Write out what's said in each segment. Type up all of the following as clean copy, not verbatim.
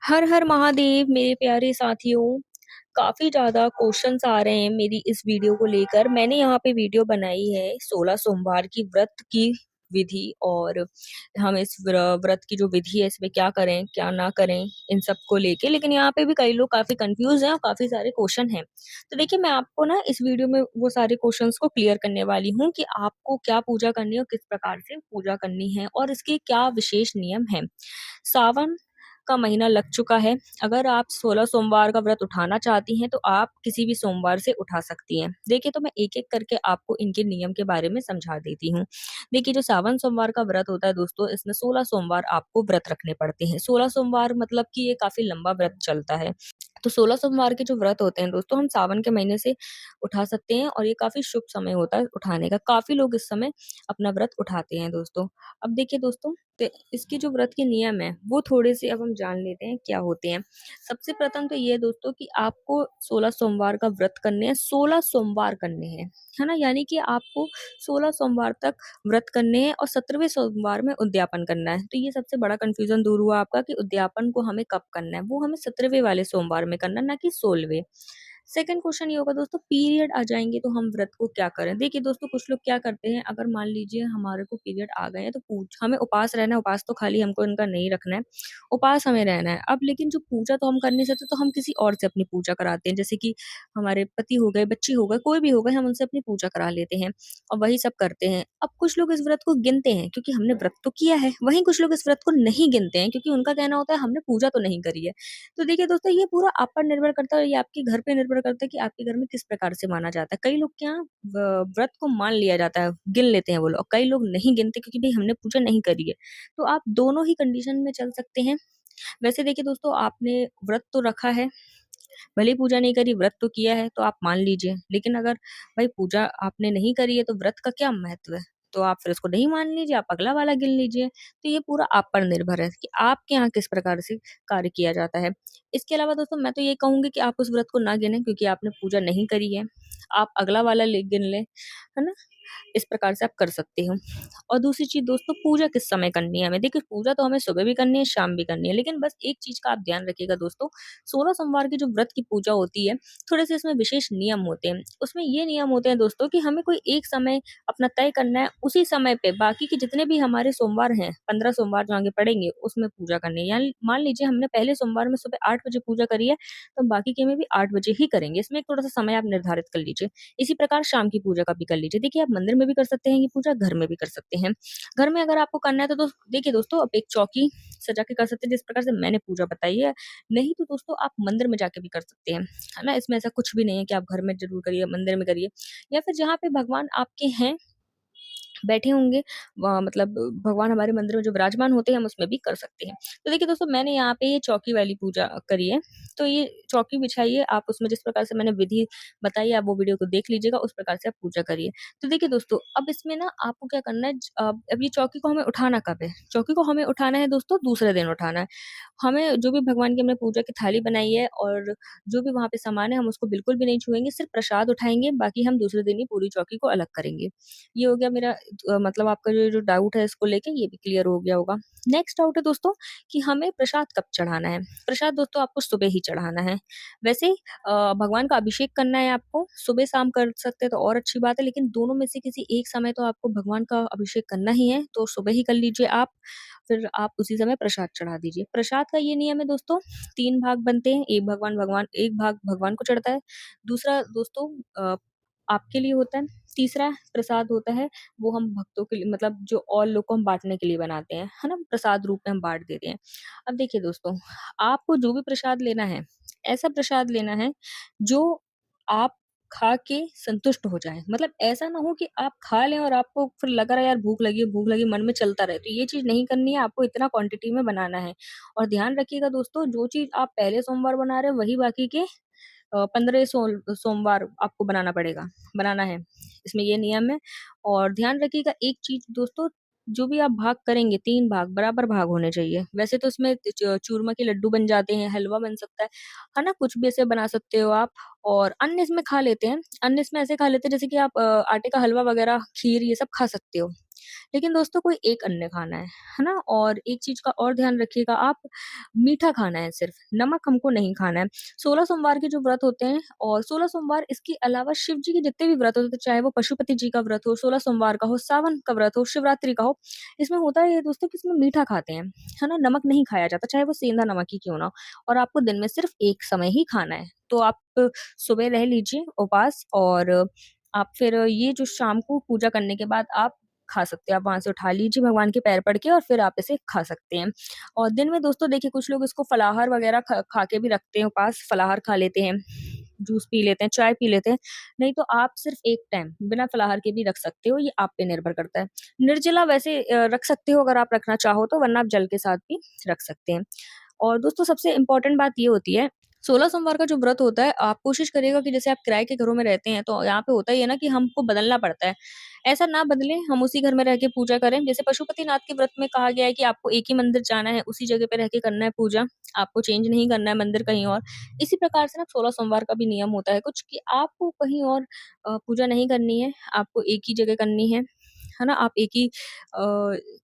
हर हर महादेव मेरे प्यारे साथियों। काफी ज्यादा क्वेश्चंस आ रहे हैं मेरी इस वीडियो को लेकर। मैंने यहाँ पे वीडियो बनाई है 16 सोमवार की व्रत की विधि, और हम इस व्रत की जो विधि है इसमें क्या करें क्या ना करें इन सब को लेके। लेकिन यहाँ पे भी कई लोग काफी कंफ्यूज हैं और काफी सारे क्वेश्चन हैं। तो देखिए, मैं आपको ना इस वीडियो में वो सारे क्वेश्चंस को क्लियर करने वाली हूँ कि आपको क्या पूजा करनी है और किस प्रकार से पूजा करनी है और इसके क्या विशेष नियम है। सावन का महीना लग चुका है। अगर आप 16 सोमवार का व्रत उठाना चाहती हैं तो आप किसी भी सोमवार से उठा सकती हैं। देखिए, तो मैं एक-एक करके आपको इनके नियम के बारे में समझा देती हूँ। देखिए, जो सावन सोमवार का व्रत होता है दोस्तों, इसमें 16 सोमवार आपको व्रत रखने पड़ते हैं। 16 सोमवार मतलब कि ये काफ़ी लंबा व्रत चलता है। तो 16 सोमवार के जो व्रत होते हैं दोस्तों, हम सावन के महीने से उठा सकते हैं और ये काफ़ी शुभ समय होता है उठाने का। काफ़ी लोग इस समय अपना व्रत उठाते हैं दोस्तों। अब देखिए दोस्तों, तो इसके जो व्रत के नियम हैं, वो थोड़े-से अब हम जान लेते हैं क्या होते हैं। सबसे प्रथम तो ये है दोस्तों कि आपको 16 सोमवार का व्रत करने हैं, 16 सोमवार करने हैं, है ना? यानी कि आपको 16 सोमवार तक व्रत करने हैं और 17वें सोमवार में उद्यापन करना है। तो ये सबसे बड़ा कन्फ्यूज़न दूर हुआ आपका कि उद्यापन को हमें कब करना है, वो हमें 17वें वाले सोमवार में करना है, ना कि 16वें। सेकंड क्वेश्चन ये होगा दोस्तों, पीरियड आ जाएँगे तो हम व्रत को क्या करें? देखिए दोस्तों, कुछ लोग क्या करते हैं, अगर मान लीजिए हमारे को पीरियड आ गए हैं तो पूज हमें उपवास रहना है, उपवास तो खाली हमको इनका नहीं रखना है, उपवास हमें रहना है। अब लेकिन जो पूजा तो हम कर नहीं सकते, तो हम किसी और से अपनी पूजा कराते हैं, जैसे कि हमारे पति हो गए, बच्चे हो गए, कोई भी हो गए, हम उनसे अपनी पूजा करा लेते हैं और वही सब करते हैं। अब कुछ लोग इस व्रत को गिनते हैं क्योंकि हमने व्रत तो किया है, वहीं कुछ लोग इस व्रत को नहीं गिनते हैं क्योंकि उनका कहना होता है हमने पूजा तो नहीं करी है। तो देखिए दोस्तों, ये पूरा आप पर निर्भर करता है, ये आपके घर पे निर्भर करता है कि आपके घर में किस प्रकार से माना जाता है। कई लोग क्या व्रत को मान लिया जाता है, गिन लेते हैं वो लोग, और कई लोग नहीं गिनते क्योंकि भाई हमने पूजा नहीं करी है। तो आप दोनों ही कंडीशन में चल सकते हैं। वैसे देखिए दोस्तों, आपने व्रत तो रखा है, भले ही पूजा नहीं करी, व्रत तो किया है तो आप मान लीजिए। लेकिन अगर भाई पूजा आपने नहीं करी है तो व्रत का क्या महत्व है? तो आप फिर उसको नहीं मान लीजिए, आप अगला वाला गिन लीजिए। तो ये पूरा आप पर निर्भर है कि आपके यहाँ किस प्रकार से कार्य किया जाता है। इसके अलावा दोस्तों, मैं तो ये कहूँगी कि आप उस व्रत को ना गिनें क्योंकि आपने पूजा नहीं करी है। आप अगला वाला ले गिन लें, है ना? इस प्रकार से आप कर सकते हो। और दूसरी चीज़ दोस्तों, पूजा किस समय करनी है हमें? देखिए, पूजा तो हमें सुबह भी करनी है, शाम भी करनी है। लेकिन बस एक चीज़ का आप ध्यान रखिएगा दोस्तों, 16 सोमवार की जो व्रत की पूजा होती है, थोड़े-से इसमें विशेष नियम होते हैं। उसमें ये नियम होते हैं दोस्तों कि हमें कोई एक समय अपना तय करना है, उसी समय पे बाकी के जितने भी हमारे सोमवार हैं, 15 सोमवार जो आगे पड़ेंगे, उसमें पूजा करनी है। यानी मान लीजिए हमने पहले सोमवार में सुबह 8 बजे पूजा करी है, तो बाकी के में भी 8 बजे ही करेंगे। इसमें एक थोड़ा-सा समय आप निर्धारित कर लीजिए। इसी प्रकार शाम की पूजा का भी कर लीजिए। देखिए, आप मंदिर में भी कर सकते हैं ये पूजा, घर में भी कर सकते हैं। घर में अगर आपको करना है तो देखिए दोस्तों, आप एक चौकी सजा के कर सकते हैं जिस प्रकार से मैंने पूजा बताई है। नहीं तो दोस्तों, आप मंदिर में जाके भी कर सकते हैं, है ना? इसमें ऐसा कुछ भी नहीं है कि आप घर में ज़रूर करिए, मंदिर में करिए, या फिर जहाँ पे भगवान आपके हैं बैठे होंगे, मतलब भगवान हमारे मंदिर में जो विराजमान होते हैं, हम उसमें भी कर सकते हैं। तो देखिए दोस्तों, मैंने यहाँ पे ये चौकी वाली पूजा करी है। तो ये चौकी बिछाइए, आप उसमें जिस प्रकार से मैंने विधि बताई है, आप वो वीडियो को देख लीजिएगा, उस प्रकार से आप पूजा करिए। तो देखिए दोस्तों, अब इसमें ना आपको क्या करना है, अब ये चौकी को हमें उठाना कब है? चौकी को हमें उठाना है दोस्तों, दूसरे दिन उठाना है। हमें जो भी भगवान की हमने पूजा की थाली बनाई है और जो भी वहाँ पे सामान है, हम उसको बिल्कुल भी नहीं छुएँगे, सिर्फ़ प्रसाद उठाएँगे, बाकी हम दूसरे दिन ही पूरी चौकी को अलग करेंगे। ये हो गया मेरा, मतलब आपका जो डाउट है इसको लेके ये भी क्लियर हो गया होगा। नेक्स्ट डाउट है दोस्तों कि हमें प्रसाद कब चढ़ाना है? प्रसाद दोस्तों आपको सुबह ही चढ़ाना है। वैसे भगवान का अभिषेक करना है आपको, सुबह-शाम कर सकते हैं तो और अच्छी बात है, लेकिन दोनों में से किसी एक समय तो आपको भगवान का अभिषेक करना ही है, तो सुबह ही कर लीजिए आप, फिर आप उसी समय प्रसाद चढ़ा दीजिए। प्रसाद का ये नियम है दोस्तों, 3 भाग बनते हैं, एक भाग भगवान को चढ़ता है, दूसरा दोस्तों आपके लिए होता है, तीसरा प्रसाद होता है, वो हम भक्तों के लिए, मतलब जो और लोग को हम बाँटने के लिए बनाते हैं, है ना? प्रसाद रूप में हम बाँट देते हैं। अब देखिए दोस्तों, आपको जो भी प्रसाद लेना है, ऐसा प्रसाद लेना है जो आप खा के संतुष्ट हो जाएँ। मतलब ऐसा ना हो कि आप खा लें और आपको फिर लगा रहा है यार भूख लगी मन में चलता रहे, तो ये चीज़ नहीं करनी है, आपको इतना क्वांटिटी में बनाना है। और ध्यान रखिएगा दोस्तों, जो चीज़ आप पहले सोमवार बना रहे हो वही बाकी के 15 सोमवार आपको बनाना है। इसमें ये नियम है। और ध्यान रखिएगा एक चीज़ दोस्तों, जो भी आप भाग करेंगे 3 भाग, बराबर भाग होने चाहिए। वैसे तो इसमें चूरमा के लड्डू बन जाते हैं, हलवा बन सकता है ना? कुछ भी ऐसे बना सकते हो आप। और अन्य इसमें खा लेते हैं। अन्य इसमें ऐसे खा लेते हैं जैसे कि आप आटे का हलवा वगैरह, खीर ये सब खा सकते हो। लेकिन दोस्तों कोई एक अन्न खाना है ना? और एक चीज़ का और ध्यान रखिएगा आप, मीठा खाना है सिर्फ़, नमक हमको नहीं खाना है। 16 सोमवार के जो व्रत होते हैं और 16 सोमवार इसके अलावा शिव जी के जितने भी व्रत होते हैं, चाहे वो पशुपति जी का व्रत हो, 16 सोमवार का हो, सावन का व्रत हो, शिवरात्रि का हो, इसमें होता ये है दोस्तों कि इसमें मीठा खाते हैं, है ना? नमक नहीं खाया जाता, चाहे वो सेंधा नमक ही क्यों ना हो और आपको दिन में सिर्फ़ एक समय ही खाना है। तो आप सुबह रह लीजिए उपवास और आप फिर ये जो शाम को पूजा करने के बाद आप खा सकते हैं। आप वहाँ से उठा लीजिए भगवान के पैर पड़ के और फिर आप इसे खा सकते हैं। और दिन में दोस्तों देखिए कुछ लोग इसको फलाहार वगैरह खा के भी रखते हैं उपवास, फलाहार खा लेते हैं, जूस पी लेते हैं, चाय पी लेते हैं। नहीं तो आप सिर्फ़ एक टाइम बिना फलाहार के भी रख सकते हो, ये आप पे निर्भर करता है। निर्जला वैसे रख सकते हो अगर आप रखना चाहो तो, वरना आप जल के साथ भी रख सकते हैं। और दोस्तों सबसे इम्पोर्टेंट बात ये होती है 16 सोमवार का जो व्रत होता है, आप कोशिश करिएगा कि जैसे आप किराए के घरों में रहते हैं, तो यहाँ पे होता ही है ना कि हमको बदलना पड़ता है। ऐसा ना बदलें, हम उसी घर में रह के पूजा करें। जैसे पशुपतिनाथ के व्रत में कहा गया है कि आपको एक ही मंदिर जाना है, उसी जगह पे रह के करना है पूजा, आपको चेंज नहीं करना है मंदिर कहीं और। इसी प्रकार से ना 16 सोमवार का भी नियम होता है कुछ कि आपको कहीं और पूजा नहीं करनी है, आपको एक ही जगह करनी है ना? आप एक ही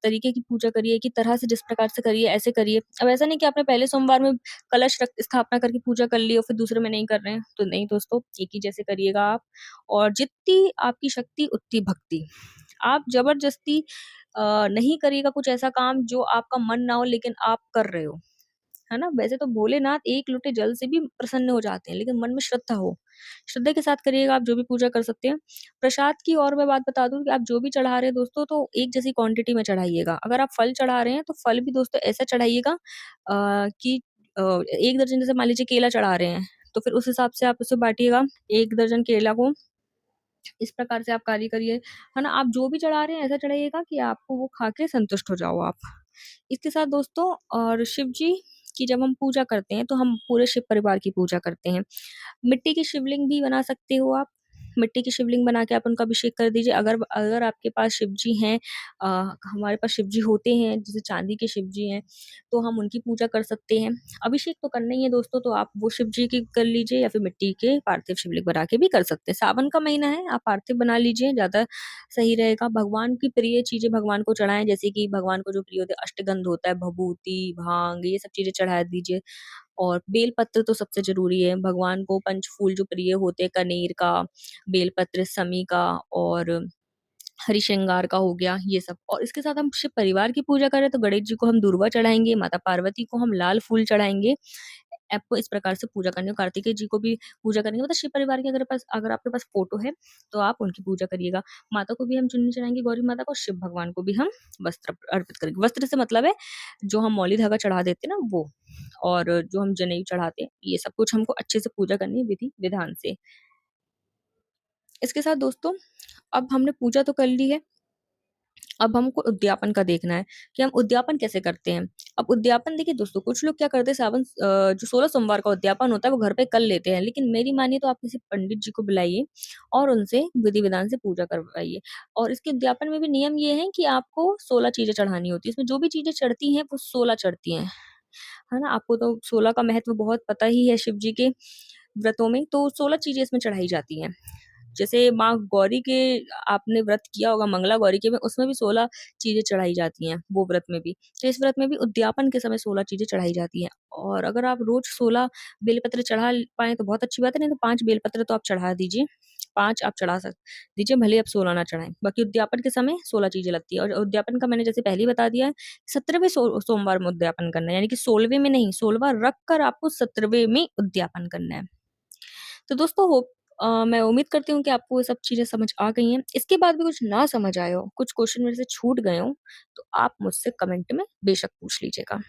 तरीके की पूजा करिए, एक ही तरह से जिस प्रकार से करिए, ऐसे करिए। अब ऐसा नहीं कि आपने पहले सोमवार में कलश रख स्थापना करके पूजा कर ली और फिर दूसरे में नहीं कर रहे हैं, तो नहीं दोस्तों, एक ही जैसे करिएगा आप और जितनी आपकी शक्ति उतनी भक्ति। आप ज़बरदस्ती नहीं करिएगा कुछ ऐसा काम जो आपका मन ना हो लेकिन आप कर रहे हो। है ना? वैसे तो भोलेनाथ एक लोटे जल से भी प्रसन्न हो जाते हैं, लेकिन मन में श्रद्धा हो। श्रद्धा के साथ करिएगा आप जो भी पूजा कर सकते हैं। प्रसाद की और मैं बात बता दूँ कि आप जो भी चढ़ा रहे हैं दोस्तों तो एक जैसी क्वांटिटी में चढ़ाइएगा। अगर आप फल चढ़ा रहे हैं तो फल भी दोस्तों ऐसा चढ़ाइएगा कि 1 दर्जन जैसे मान लीजिए केला चढ़ा रहे हैं, तो फिर उस हिसाब से आप उसे बाँटिएगा। 1 दर्जन केला को इस प्रकार से आप कार्य करिए, है ना? आप जो भी चढ़ा रहे हैं ऐसा चढ़ाइएगा कि आपको वो खा के संतुष्ट हो जाओ आप। इसके साथ दोस्तों और शिव जी की जब हम पूजा करते हैं, तो हम पूरे शिव परिवार की पूजा करते हैं। मिट्टी की शिवलिंग भी बना सकते हो आप। मिट्टी की शिवलिंग बना के आप उनका अभिषेक कर दीजिए। अगर अगर आपके पास शिवजी हैं हमारे पास शिवजी होते हैं, जैसे चांदी के शिवजी हैं, तो हम उनकी पूजा कर सकते हैं। अभिषेक तो करना ही है दोस्तों, तो आप वो शिवजी की कर लीजिए या फिर मिट्टी के पार्थिव शिवलिंग बना के भी कर सकते हैं। सावन का महीना है, आप पार्थिव बना लीजिए, ज़्यादा सही रहेगा। भगवान की प्रिय चीज़ें भगवान को चढ़ाएँ, जैसे कि भगवान को जो प्रिय होता है, अष्टगंध होता है, भभूति, भांग, ये सब चीज़ें चढ़ा दीजिए। और बेलपत्र तो सबसे ज़रूरी है, भगवान को पंचफूल जो प्रिय होते हैं, कनेर का, बेलपत्र, समी का और हरिश्रृंगार का हो गया, ये सब। और इसके साथ हम शिव परिवार की पूजा करें तो गणेश जी को हम दूर्वा चढ़ाएँगे, माता पार्वती को हम लाल फूल चढ़ाएँगे। आपको इस प्रकार से पूजा करनी है, कार्तिकेय जी को भी पूजा करेंगे, मतलब शिव परिवार की अगर आपके पास फ़ोटो है, तो आप उनकी पूजा करिएगा। माता को भी हम चुन्नी चढ़ाएँगे, गौरी माता को, शिव भगवान को भी हम वस्त्र अर्पित करेंगे। वस्त्र से मतलब है, जो हम मौली धागा चढ़ा देते हैं ना वो, और जो हम जनेऊ चढ़ाते हैं, ये सब कुछ हमको अच्छे से पूजा करनी है विधि-विधान से। इसके साथ दोस्तों, अब हमने पूजा तो कर ली है, अब हमको उद्यापन का देखना है कि हम उद्यापन कैसे करते हैं। अब उद्यापन देखिए दोस्तों, कुछ लोग क्या करते हैं जो 16 सोमवार का उद्यापन होता है वो घर पे कर लेते हैं, लेकिन मेरी मानिए तो आप किसी पंडित जी को बुलाइए और उनसे विधि-विधान से पूजा करवाइए। और इसके उद्यापन में भी नियम ये है कि आपको 16 चीज़ें चढ़ानी होती है। इसमें जो भी चीज़ें चढ़ती हैं वो 16 चढ़ती हैं। है ना? आपको तो 16 का महत्व बहुत पता ही है शिव जी के व्रतों में, तो 16 चीज़ें इसमें चढ़ाई जाती हैं। जैसे माँ गौरी के आपने व्रत किया होगा मंगला गौरी के में, उसमें भी 16 चीज़ें चढ़ाई जाती हैं, वो व्रत में भी। तो इस व्रत में भी उद्यापन के समय 16 चीज़ें चढ़ाई जाती हैं और अगर आप रोज़ 16 बेलपत्र चढ़ा पाएँ तो बहुत अच्छी बात है, नहीं तो 5 बेलपत्र तो आप चढ़ा दीजिए। 5 आप चढ़ा दीजिए, भले ही आप 16 ना चढ़ाएँ। बाकी उद्यापन के समय 16 चीज़ें लगती हैं और उद्यापन का मैंने जैसे पहले ही बता दिया है, 17वें सोमवार में उद्यापन करना है, यानी कि 16वें में नहीं, 16वाँ रख कर आपको 17वें में उद्यापन करना है। तो दोस्तों मैं उम्मीद करती हूँ कि आपको ये सब चीज़ें समझ आ गई हैं। इसके बाद भी कुछ ना समझ आए हो, कुछ क्वेश्चन मेरे से छूट गए हों, तो आप मुझसे कमेंट में बेशक पूछ लीजिएगा।